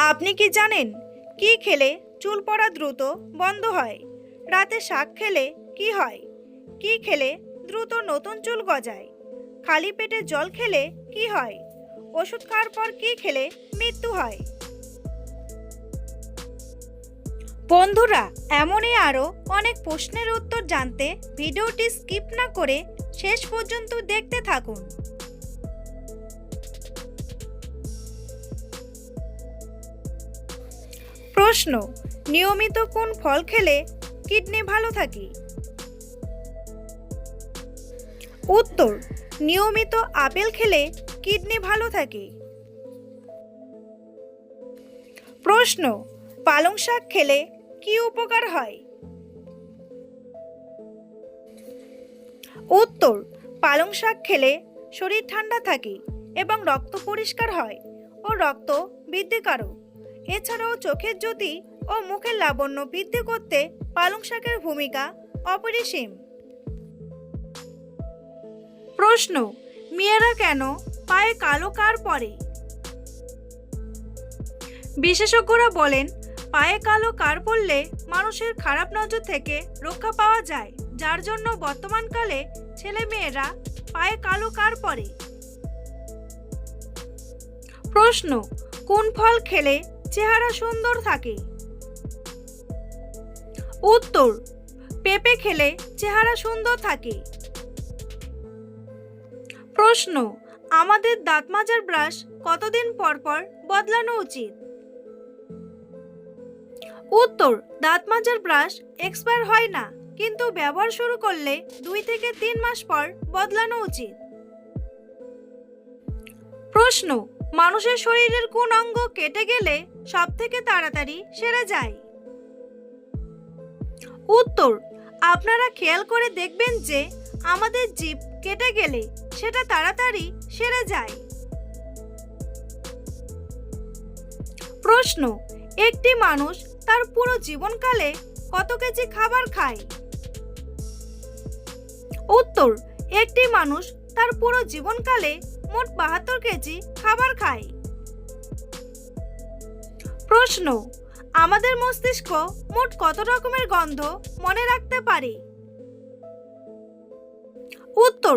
আপনি কি জানেন কি খেলে চুল পড়া দ্রুত বন্ধ হয়? রাতে শাক খেলে কি হয়? কি খেলে দ্রুত নতুন চুল গজায়? খালি পেটে জল খেলে কি হয়? ওষুধ খাওয়ার পর কি খেলে মৃত্যু হয়? বন্ধুরা, এমনই আরও অনেক প্রশ্নের উত্তর জানতে ভিডিওটি স্কিপ না করে শেষ পর্যন্ত দেখতে থাকুন। প্রশ্ন: নিয়মিত কোন ফল খেলে কিডনি ভালো থাকে? উত্তর: নিয়মিত আপেল খেলে কিডনি ভালো থাকে। প্রশ্ন: পালং শাক খেলে কি উপকার হয়? উত্তর: পালং শাক খেলে শরীর ঠান্ডা থাকে এবং রক্ত পরিষ্কার হয় ও রক্ত বৃদ্ধিকারক। এছাড়াও চোখের জ্যোতি ও মুখের লাবণ্য বৃদ্ধি করতে পালং শাকের ভূমিকা অপরিসীম। প্রশ্ন: মেয়েরা কেন পায়ে কালো কার পরে? বিশেষজ্ঞরা বলেন, পায়ে কালো কার পড়লে মানুষের খারাপ নজর থেকে রক্ষা পাওয়া যায়, যার জন্য বর্তমানকালে ছেলে মেয়েরা পায়ে কালো কার পরে। প্রশ্ন: কোন ফল খেলে চেহারা সুন্দর থাকে? উত্তর: পেঁপে খেলে চেহারা সুন্দর থাকে। প্রশ্ন: আমাদের দাঁত মাজার ব্রাশ কতদিন পর পর বদলানো উচিত? উত্তর: দাঁত মাজার ব্রাশ এক্সপায়ার হয় না, কিন্তু ব্যবহার শুরু করলে 2 থেকে 3 মাস পর বদলানো উচিত। প্রশ্ন: মানুষের শরীরের কোন অঙ্গ কেটে গেলে সবথেকে তাড়াতাড়ি সেরে যায়? উত্তর: আপনারা খেয়াল করে দেখবেন যে আমাদের জিভ কেটে গেলে সেটা তাড়াতাড়ি সেরে যায়। প্রশ্ন: একটি মানুষ তার পুরো জীবনকালে কত কেজি খাবার খায়? উত্তর: একটি মানুষ তার পুরো জীবনকালে মোট 72 কেজি খাবার খায়। প্রশ্ন: আমাদের মস্তিষ্ক মোট কত রকমের গন্ধ মনে রাখতে পারে? উত্তর: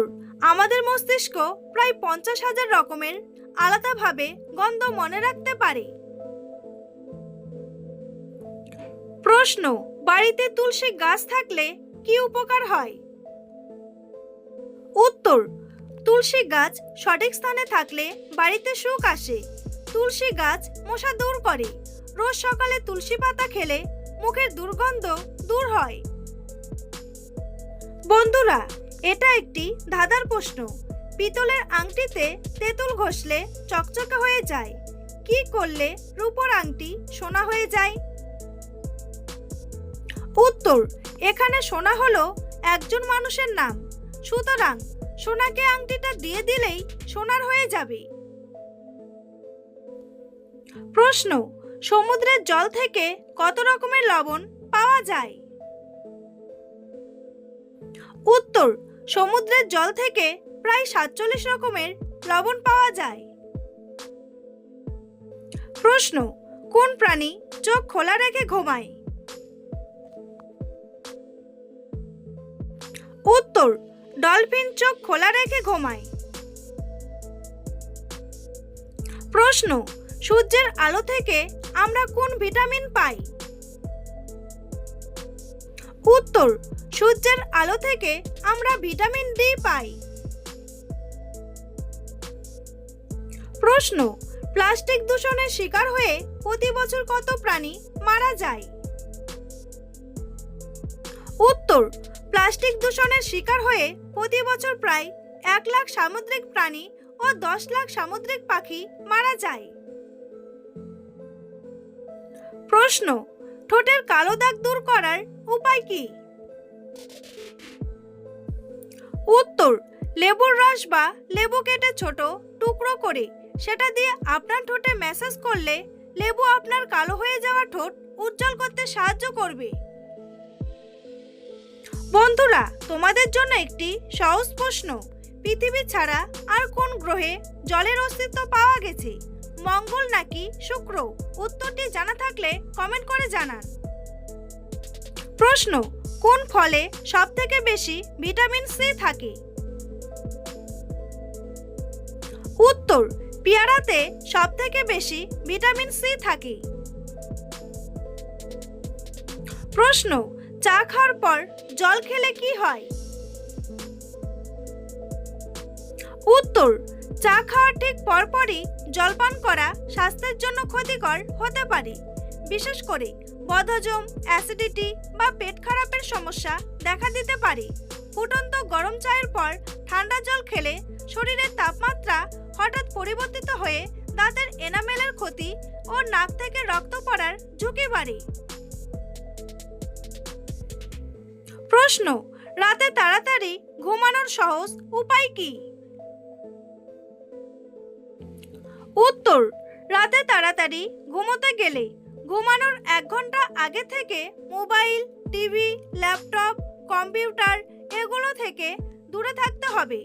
আমাদের মস্তিষ্ক প্রায় 50,000 রকমের আলাদাভাবে গন্ধ মনে রাখতে পারে। প্রশ্ন: বাড়িতে তুলসী গাছ থাকলে কি উপকার হয়? উত্তর: তুলসী গাছ সঠিক স্থানে থাকলে বাড়িতে সুখ আসে। তুলসী গাছ মশা দূর করে। রোজ সকালে তুলসী পাতা খেলে মুখের দুর্গন্ধ দূর হয়। বন্ধুরা, এটা একটি ধাঁধার প্রশ্ন। পিতলের আংটিতে তেঁতুল ঘষলে চকচকে হয়ে যায়। কি করলে রূপোর আংটি সোনা হয়ে যায়? উত্তর: এখানে সোনা হলো একজন মানুষের নাম, সুতরাং সোনাকে আংটিটা দিয়ে দিলেই সোনার হয়ে যাবে। প্রশ্ন: সমুদ্রের জল থেকে কত রকমের লবণ পাওয়া যায়? উত্তর: সমুদ্রের জল থেকে প্রায় 47 রকমের লবণ পাওয়া যায়। প্রশ্ন: কোন প্রাণী চোখ খোলা রেখে ঘুমায়? উত্তর: ডলফিন চোখ খোলা রেখে ঘুমায়। প্রশ্ন: সূর্যের আলো থেকে আমরা কোন ভিটামিন পাই? উত্তর: সূর্যের আলো থেকে আমরা ভিটামিন ডি পাই। প্রশ্ন: প্লাস্টিক দূষণের শিকার হয়ে প্রতি বছর কত প্রাণী মারা যায়? উত্তর: প্লাস্টিক দূষণের শিকার হয়ে প্রতি বছর প্রায় 1 লাখ সামুদ্রিক প্রাণী ও 10 লাখ সামুদ্রিক পাখি মারা যায়। প্রশ্ন: ঠোঁটের কালো দাগ দূর করার উপায় কি? উত্তর: লেবুর রস বা লেবু কেটে ছোট টুকরো করে সেটা দিয়ে আপনার ঠোঁটে ম্যাসাজ করলে লেবু আপনার কালো হয়ে যাওয়া ঠোঁট উজ্জ্বল করতে সাহায্য করবে। বন্ধুরা, তোমাদের জন্য একটি সহজ প্রশ্ন। পৃথিবী ছাড়া আর কোন গ্রহে জলের অস্তিত্ব পাওয়া গেছে? মঙ্গল নাকি শুক্র? উত্তরটি জানা থাকলে কমেন্ট করে জানান। প্রশ্ন, কোন ফলে সবথেকে বেশি ভিটামিন সি থাকে? উত্তর, পেয়ারাতে সবথেকে বেশি ভিটামিন সি থাকে। প্রশ্ন, চা খাওয়ার পর জল খেলে কি হয়? উত্তর, চা খাওয়ার ঠিক পরপরই জলপান করা স্বাস্থ্যের জন্য ক্ষতিকর হতে পারে। বিশেষ করে বদহজম, অ্যাসিডিটি বা পেট খারাপের সমস্যা দেখা দিতে পারে। ফুটন্ত গরম চায়ের পর ঠান্ডা জল খেলে শরীরের তাপমাত্রা হঠাৎ পরিবর্তিত হয়ে দাঁতের এনামেলের ক্ষতি ও নাক থেকে রক্ত পড়ার ঝুঁকি বাড়ে। প্রশ্ন, রাতে তাড়াতাড়ি ঘুমানোর সহজ উপায় কি? উত্তর, রাতে তাড়াতাড়ি ঘুমোতে গেলে ঘুমানোর 1 ঘন্টা আগে থেকে মোবাইল, টিভি, ল্যাপটপ, কম্পিউটার এগুলো থেকে দূরে থাকতে হবে।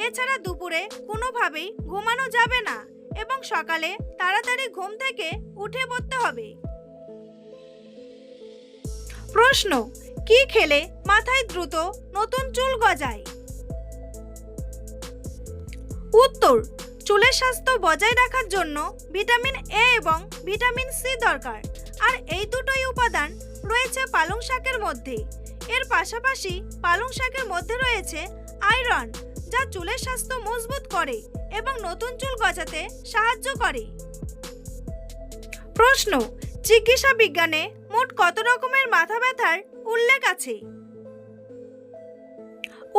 এছাড়া দুপুরে কোনোভাবেই ঘুমানো যাবে না এবং সকালে তাড়াতাড়ি ঘুম থেকে উঠে পড়তে হবে। প্রশ্ন, কি খেলে মাথায় দ্রুত নতুন চুল গজায়? উত্তর, চুলের স্বাস্থ্য বজায় রাখার জন্য ভিটামিন এ এবং ভিটামিন সি দরকার, আর এই দুটোই উপাদান রয়েছে পালং শাকের মধ্যে। এর পাশাপাশি পালং শাকের মধ্যে রয়েছে আয়রন, যা চুলের স্বাস্থ্য মজবুত করে এবং নতুন চুল গজাতে সাহায্য করে। প্রশ্ন, চিকিৎসা বিজ্ঞানে মোট কত রকমের মাথা ব্যথার উল্লেখ আছে?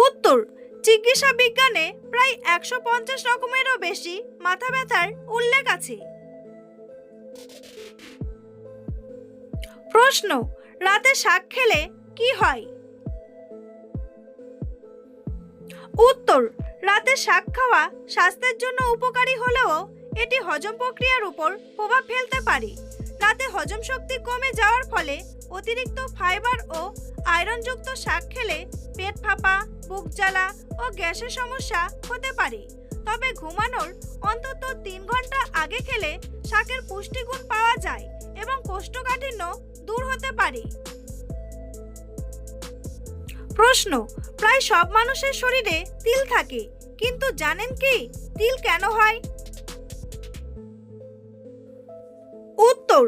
উত্তর, চিকিৎসা বিজ্ঞানে প্রায় 150 রকমেরও বেশি মাথা ব্যথার উল্লেখ আছে। প্রশ্ন, রাতে শাক খেলে কি হয়? উত্তর, রাতে শাক খাওয়া স্বাস্থ্যের জন্য উপকারী হলেও এটি হজম প্রক্রিয়ার উপর প্রভাব ফেলতে পারে। রাতে হজম শক্তি কমে যাওয়ার ফলে অতিরিক্ত ফাইবার ও আয়রনযুক্ত শাক খেলে পেট ফাঁপা, বুক জ্বালা ও গ্যাসের সমস্যা হতে পারে। তবে ঘুমানোর অন্তত 3 ঘন্টা আগে খেলে শাকের পুষ্টিগুণ পাওয়া যায় এবং কোষ্ঠকাঠিন্য দূর হতে পারে। প্রশ্ন, প্রায় সব মানুষের শরীরে তিল থাকে, কিন্তু জানেন কি তিল কেন হয়? উত্তর,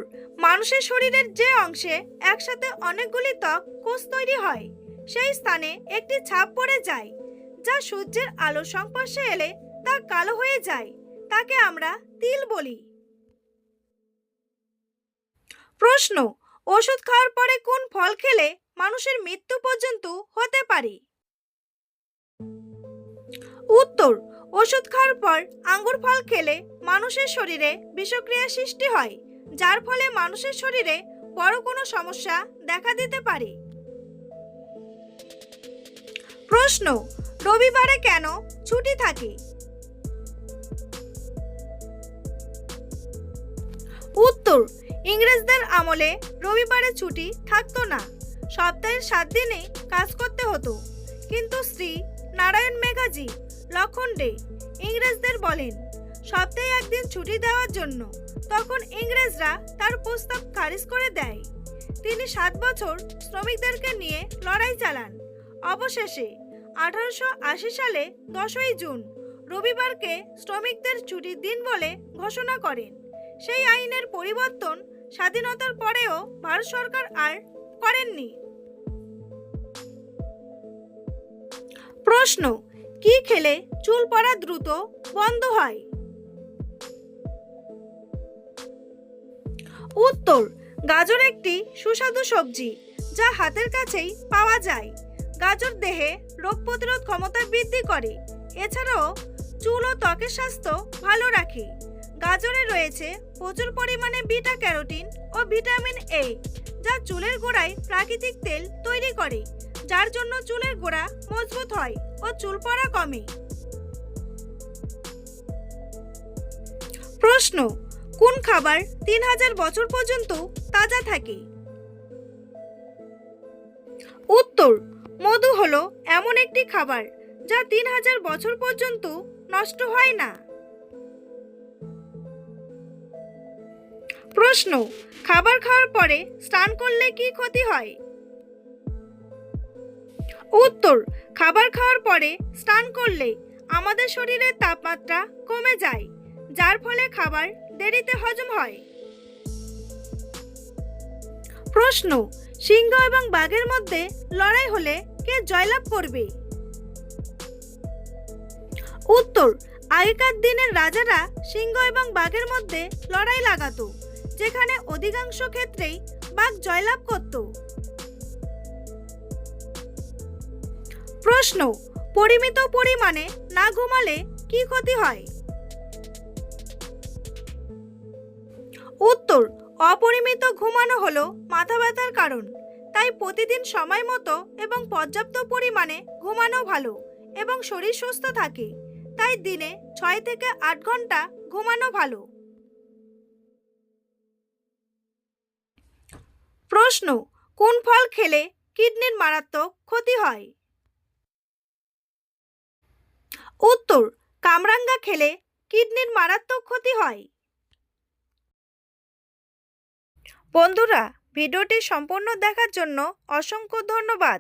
মানুষের শরীরের যে অংশে একসাথে অনেকগুলি ত্বক কোষ তৈরি হয়, সেই স্থানে একটি ছাপ পড়ে যায়, যা সূর্যের আলোর সংস্পর্শে এলে তা কালো হয়ে যায়। তাকে আমরা তিল বলি। প্রশ্ন, ওষুধ খাওয়ার পরে কোন ফল খেলে মানুষের মৃত্যু পর্যন্ত হতে পারে? উত্তর, ওষুধ খাওয়ার পর আঙ্গুর ফল খেলে মানুষের শরীরে বিষক্রিয়া সৃষ্টি হয়, যার ফলে মানুষের শরীরে বড় কোনো সমস্যা দেখা দিতে পারে। প্রশ্ন, রবিবারে কেন ছুটি থাকে? উত্তর, ইংরেজদের আমলে রবিবারে ছুটি থাকতো না। সপ্তাহের 7 দিনে কাজ করতে হতো। কিন্তু শ্রী নারায়ণ মেঘাজি লখন্ডে ইংরেজদের বলেন সপ্তাহে 1 দিন ছুটি দেওয়ার জন্য। তখন ইংরেজরা তার প্রস্তাব খারিজ করে দেয়। তিনি 7 বছর শ্রমিকদেরকে নিয়ে লড়াই চালান। অবশেষে 1880 সালে 10ই জুন রবিবারকে শ্রমিকদের ছুটির দিন বলে ঘোষণা করেন। সেই আইনের পরিবর্তন স্বাধীনতার পরেও ভারত সরকার আর করেননি। প্রশ্ন, কি খেলে চুল পড়া দ্রুত বন্ধ হয়? উত্তর, গাজর একটি সুস্বাদু সবজি যা হাতের কাছেই পাওয়া যায়। গাজর দেহে রোগ প্রতিরোধ ক্ষমতা বৃদ্ধি করে। এছাড়াও চুল ও ত্বকের স্বাস্থ্য ভালো রাখে। গাজরে রয়েছে প্রচুর পরিমাণে বিটা ক্যারোটিন ও ভিটামিন এ, যা চুলের গোড়ায় প্রাকৃতিক তেল তৈরি করে, যার জন্য চুলের গোড়া মজবুত হয় ও চুল পড়া কমে। প্রশ্ন, কোন খাবার 3000 বছর পর্যন্ত তাজা থাকে? উত্তর, মধু হলো এমন একটি খাবার যা 3000 বছর পর্যন্ত নষ্ট হয় না। প্রশ্ন, খাবার খাওয়ার পরে স্নান করলে কি ক্ষতি হয়? উত্তর, খাবার খাওয়ার পরে স্নান করলে আমাদের শরীরের তাপমাত্রা কমে যায়, যার ফলে খাবার দেরিতে হজম হয়। প্রশ্ন, সিংহ এবং বাঘের মধ্যে লড়াই হলে কে জয়লাভ করবে? উত্তর, আগেকার দিনের রাজারা সিংহ এবং বাঘের মধ্যে লড়াই লাগাতো, যেখানে অধিকাংশ ক্ষেত্রেই বাঘ জয়লাভ করত। প্রশ্ন, পরিমিত পরিমাণে না ঘুমালে কি ক্ষতি হয়? উত্তর, অপরিমিত ঘুমানো হলো মাথা ব্যথার কারণ, তাই প্রতিদিন সময় মতো এবং পর্যাপ্ত পরিমাণে ঘুমানো ভালো এবং শরীর সুস্থ থাকে। তাই দিনে 6 থেকে 8 ঘন্টা ঘুমানো ভালো। প্রশ্ন, কোন ফল খেলে কিডনির মারাত্মক ক্ষতি হয়? উত্তর, কামরাঙ্গা খেলে কিডনির মারাত্মক ক্ষতি হয়। বন্ধুরা, ভিডিওটি সম্পূর্ণ দেখার জন্য অসংখ্য ধন্যবাদ।